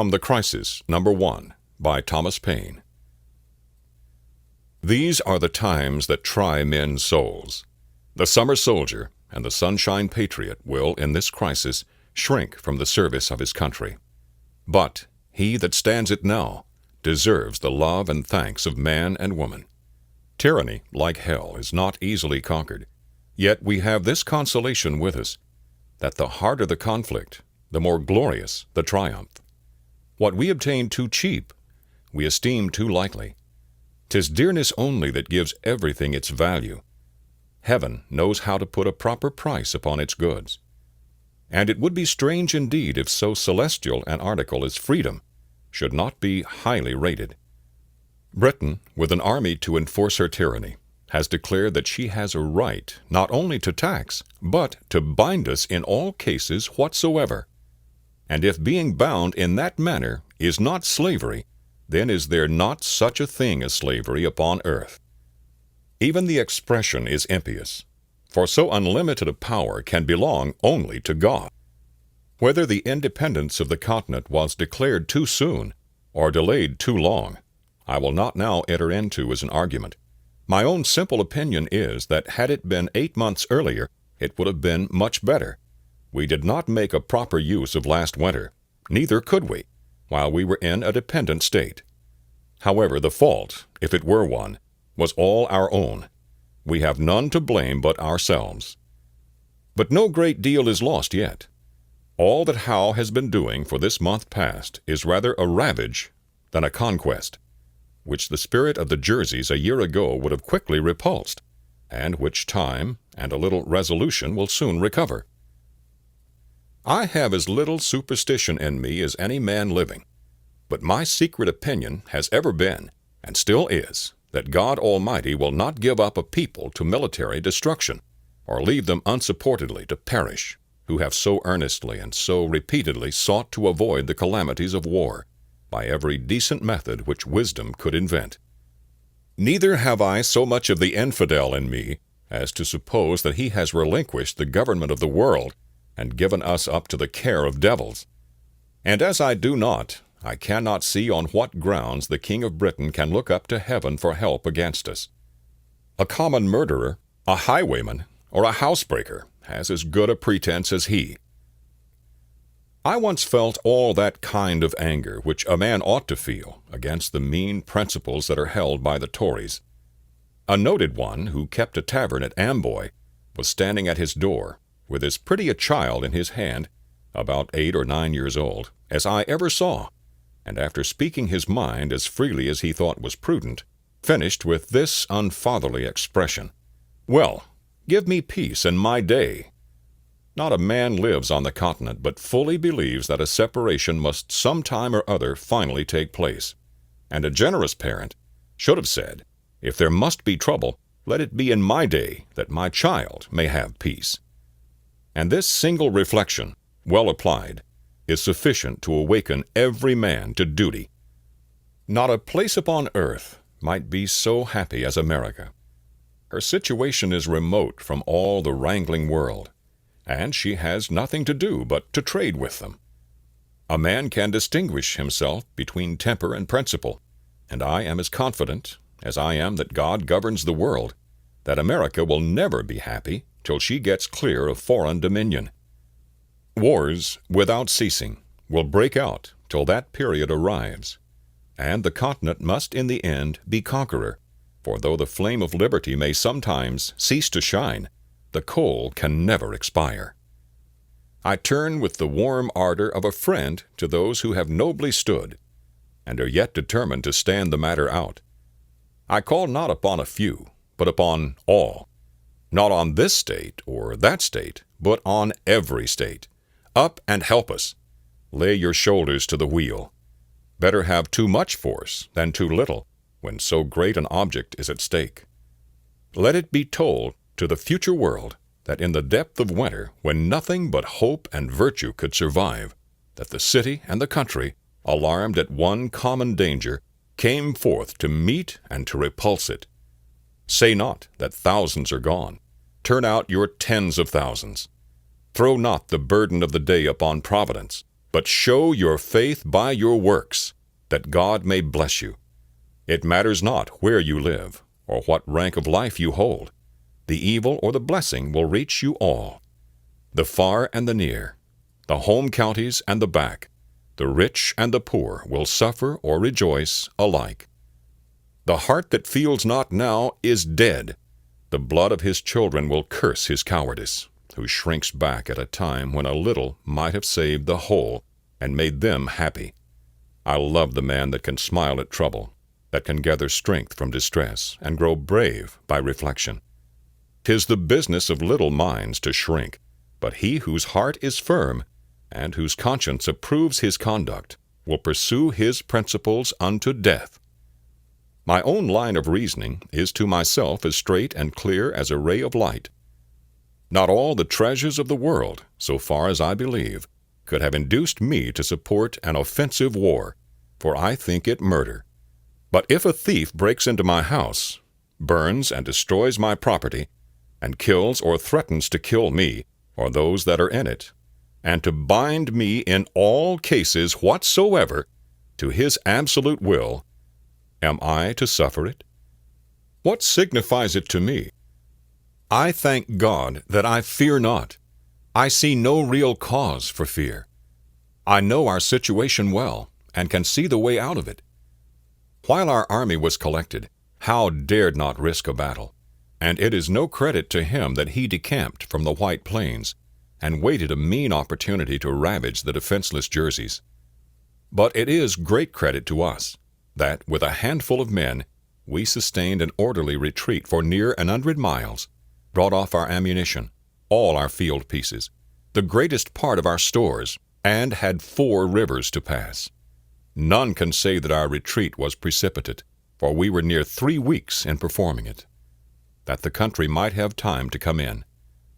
From The Crisis, Number 1, by Thomas Paine. These are the times that try men's souls. The summer soldier and the sunshine patriot will, in this crisis, shrink from the service of his country. But he that stands it now deserves the love and thanks of man and woman. Tyranny, like hell, is not easily conquered. Yet we have this consolation with us, that the harder the conflict, the more glorious the triumph. What we obtain too cheap, we esteem too lightly. 'Tis dearness only that gives everything its value. Heaven knows how to put a proper price upon its goods. And it would be strange indeed if so celestial an article as freedom should not be highly rated. Britain, with an army to enforce her tyranny, has declared that she has a right not only to tax, but to bind us in all cases whatsoever. And if being bound in that manner is not slavery, then is there not such a thing as slavery upon earth. Even the expression is impious, for so unlimited a power can belong only to God. Whether the independence of the continent was declared too soon or delayed too long, I will not now enter into as an argument. My own simple opinion is that had it been 8 months earlier, it would have been much better. We did not make a proper use of last winter, neither could we, while we were in a dependent state. However, the fault, if it were one, was all our own. We have none to blame but ourselves. But no great deal is lost yet. All that Howe has been doing for this month past is rather a ravage than a conquest, which the spirit of the Jerseys a year ago would have quickly repulsed, and which time and a little resolution will soon recover. I have as little superstition in me as any man living, but my secret opinion has ever been, and still is, that God Almighty will not give up a people to military destruction, or leave them unsupportedly to perish, who have so earnestly and so repeatedly sought to avoid the calamities of war, by every decent method which wisdom could invent. Neither have I so much of the infidel in me as to suppose that he has relinquished the government of the world and given us up to the care of devils. And as I do not, I cannot see on what grounds the King of Britain can look up to heaven for help against us. A common murderer, a highwayman, or a housebreaker has as good a pretense as he. I once felt all that kind of anger which a man ought to feel against the mean principles that are held by the Tories. A noted one, who kept a tavern at Amboy, was standing at his door, with as pretty a child in his hand, about 8 or 9 years old, as I ever saw, and after speaking his mind as freely as he thought was prudent, finished with this unfatherly expression: "Well, give me peace and my day." Not a man lives on the continent but fully believes that a separation must some time or other finally take place, and a generous parent should have said, "If there must be trouble, let it be in my day, that my child may have peace." And this single reflection, well applied, is sufficient to awaken every man to duty. Not a place upon earth might be so happy as America. Her situation is remote from all the wrangling world, and she has nothing to do but to trade with them. A man can distinguish himself between temper and principle, and I am as confident as I am that God governs the world, that America will never be happy till she gets clear of foreign dominion. Wars, without ceasing, will break out till that period arrives, and the continent must in the end be conqueror, for though the flame of liberty may sometimes cease to shine, the coal can never expire. I turn with the warm ardor of a friend to those who have nobly stood, and are yet determined to stand the matter out. I call not upon a few, but upon all. Not on this state or that state, but on every state. Up and help us. Lay your shoulders to the wheel. Better have too much force than too little, when so great an object is at stake. Let it be told to the future world that in the depth of winter, when nothing but hope and virtue could survive, that the city and the country, alarmed at one common danger, came forth to meet and to repulse it. Say not that thousands are gone. Turn out your tens of thousands. Throw not the burden of the day upon Providence, but show your faith by your works, that God may bless you. It matters not where you live, or what rank of life you hold. The evil or the blessing will reach you all. The far and the near, the home counties and the back, the rich and the poor will suffer or rejoice alike. The heart that feels not now is dead. The blood of his children will curse his cowardice, who shrinks back at a time when a little might have saved the whole and made them happy. I love the man that can smile at trouble, that can gather strength from distress, and grow brave by reflection. 'Tis the business of little minds to shrink, but he whose heart is firm, and whose conscience approves his conduct, will pursue his principles unto death. My own line of reasoning is to myself as straight and clear as a ray of light. Not all the treasures of the world, so far as I believe, could have induced me to support an offensive war, for I think it murder. But if a thief breaks into my house, burns and destroys my property, and kills or threatens to kill me, or those that are in it, and to bind me in all cases whatsoever to his absolute will, am I to suffer it? What signifies it to me? I thank God that I fear not. I see no real cause for fear. I know our situation well, and can see the way out of it. While our army was collected, Howe dared not risk a battle, and it is no credit to him that he decamped from the White Plains, and waited a mean opportunity to ravage the defenseless Jerseys. But it is great credit to us, that, with a handful of men, we sustained an orderly retreat for near 100 miles, brought off our ammunition, all our field pieces, the greatest part of our stores, and had 4 rivers to pass. None can say that our retreat was precipitate, for we were near 3 weeks in performing it. That the country might have time to come in.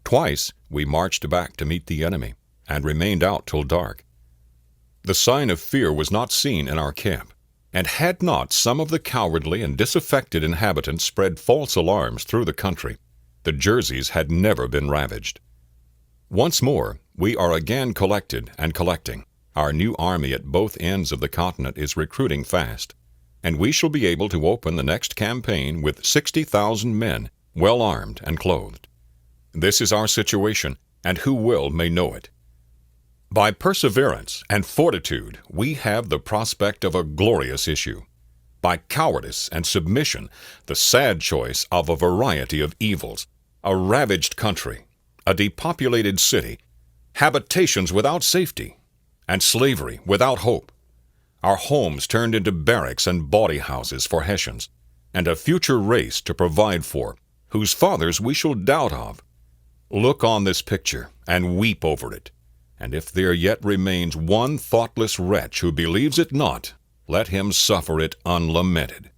Twice we marched back to meet the enemy, and remained out till dark. The sign of fear was not seen in our camp, and had not some of the cowardly and disaffected inhabitants spread false alarms through the country, the Jerseys had never been ravaged. Once more, we are again collected and collecting. Our new army at both ends of the continent is recruiting fast, and we shall be able to open the next campaign with 60,000 men, well armed and clothed. This is our situation, and who will may know it. By perseverance and fortitude we have the prospect of a glorious issue. By cowardice and submission, the sad choice of a variety of evils, a ravaged country, a depopulated city, habitations without safety, and slavery without hope, our homes turned into barracks and bawdy houses for Hessians, and a future race to provide for, whose fathers we shall doubt of. Look on this picture, and weep over it, and if there yet remains one thoughtless wretch who believes it not, let him suffer it unlamented.